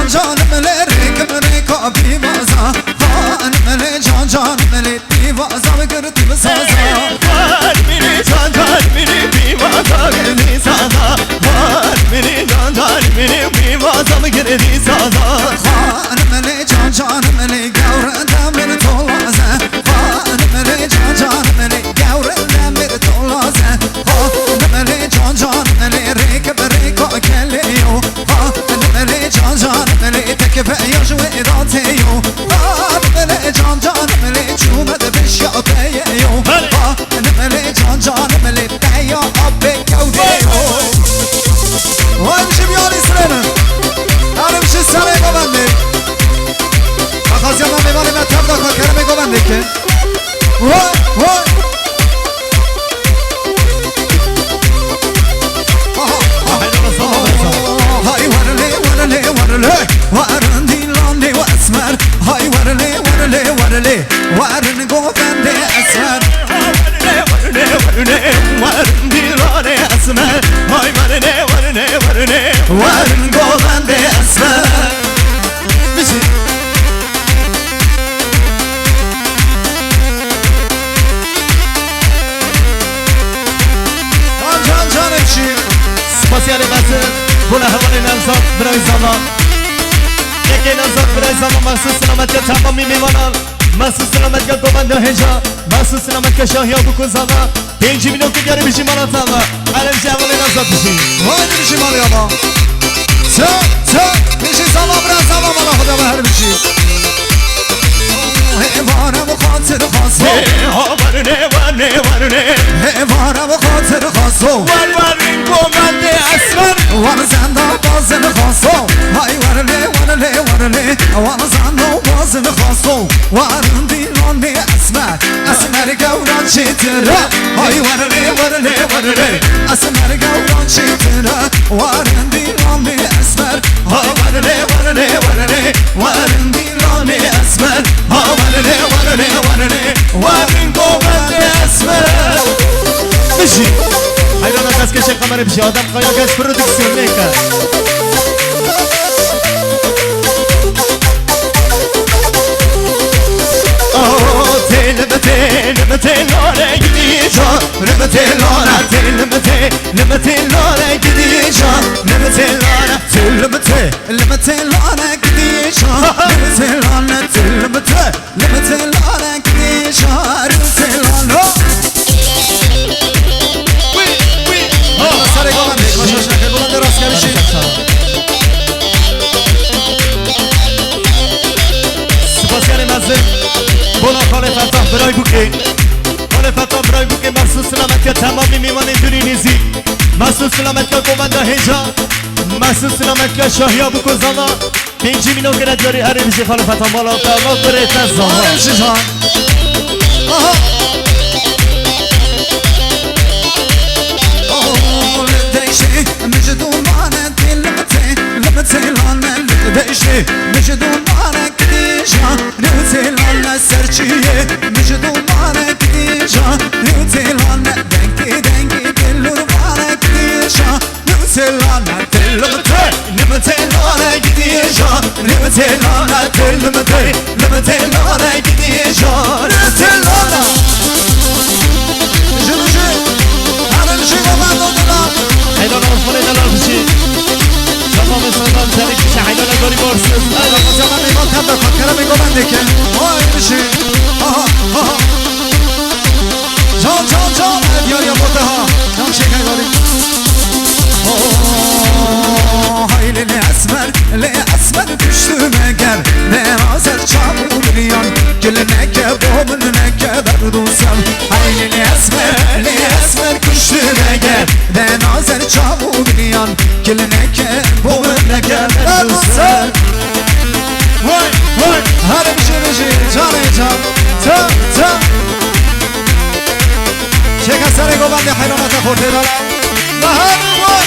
جان ملی ریکم ریکا بیوازا هان ملی جان ملی بیوازا بگردی بسازا وار منی جان منی بیوازا بگردی سازا وار منی جان منی بیوازا بگردی سازا هان ملی جان ملی گورده من تولازه هان ملی جان ملی گورده من تولازه هان ملی جان ملی ریکم ریکا کلیو هان ملی جان ملی تکفه یاجو اداتیو هان ملی جان ملی چومد بشیاتیو هان ملی جان ملی بیا آب کودیو وای میشه بیاری سرنه داره میشه سره گوانده بخوازیم هم میوانه مطب داکا کرمه گوانده که وای وای های ورله ورله ورله ورن دیلانده و اسمر های ورله ورله ورله ورن گوانده اسمر ورن دیلانه اسمر های ورن گوانده اسمر میشه جانم چی سپاسیاری قصر بوله هوانه نمزاد برای زمان یکی نمزاد برای زمان محسوس سلامت که تمامی میوانان محسوس سلامت که گوبنده هجا محسوس سلامت که شاهی ها بکن زمان 5 میلیون که گره بیشی مالا تاما علم چه هوانه نمزاد بیشی وای بیشی مالی آما بیشی زمان برای زمان مالا خدا به هر بیشی هوارم خاطر خاصو ورنه هوارم خاطر خاصو ورن گوبنده اسمر وان زنده بازن خاصو های ورله وان زنده بازن خاصو وارن دیلانه اسمر اسمر گوران چیتره های ورله اسمر گوران چیتره وارن دیلانه اسمر های ورله وارن دیلانه اسمر ها ورله وارن گوبنده اسمر بشی حیران از که شیخ قمر بشی آدم خواهی از پرودکسیون میکن لمته گیدی جان لمته لاره گیدی جان لمته لاره گیدی جان لمته لاره گیدی جان سر گوانده کاشاش نکه گوانده راست کردشی سپاسیان مزه بولا خال فتح برای بوکه خال فتح برای بوکه محسوس سلامت که تمامی میوان دوری نیزی محسوس سلامت که گوانده هجا محسوس سلامت که شاهی ها بکن زمان 5 میلیون که نداری هره بیشی خال فتح بالا قرمات بره تزمان مجدون مارك ديجا نوتيلان سرچيه مجدون مارك ديجا نوتيلان دنكي دلور مارك ديجا نوتيلان لمتيلان ديجا نوتيلان لمتيلان ديجا نوتيلان جلوجي انا نجي وما ضدنا حيلان اصفالي دلال بشي تمام سلام تاریخ میشه حیلان داری برسل زمان ایمان تب دکن کرم گوانده که وای میشه جان بیاری بوده ها جان شکر داری های لی اسمر düştüm eğer ne azer çamurlayan gelene ke boğumune ke derdusam hay li esmer düştüm eğer ne azer çamurlayan gelene ke boğumune ke derdusam vay her bir şey can çek asare gobande hayranata korte dara bahar var